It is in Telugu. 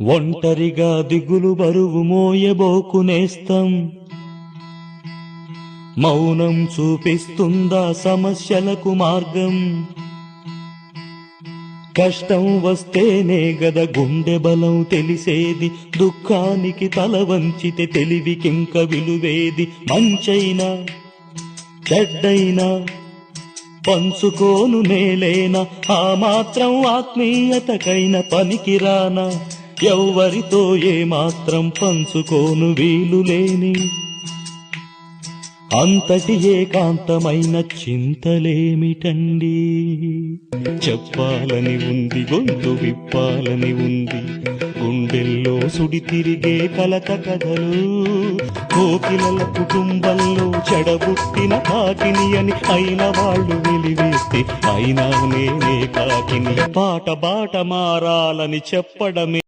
ఒంటరిగా దిగులు బరువు మోయబోకునేస్తం, మౌనం చూపిస్తుందా సమస్యలకు మార్గం. కష్టం వస్తేనే గద గుండె బలం తెలిసేది, దుఃఖానికి తల వంచితే తెలివికింక విలువేది. మంచైనా చెడ్డైనా పంచుకోను నేలేనా, ఆ మాత్రం ఆత్మీయతకైన పనికిరానా. ఎవ్వరితో ఏ మాత్రం పంచుకోను వీలులేని అంతటి ఏకాంతమైన చింతలేమిటండి. చెప్పాలని ఉంది, గొంతు విప్పాలని ఉంది, గుండెల్లో సుడి తిరిగే కలత కథలు. కోకిలల కుటుంబంలో చెడబుట్టిన కాకిని అని అయిన వాళ్ళు వెలివేస్తే అయినా నేనే కాకిని. బాట బాట మారాలని చెప్పడమే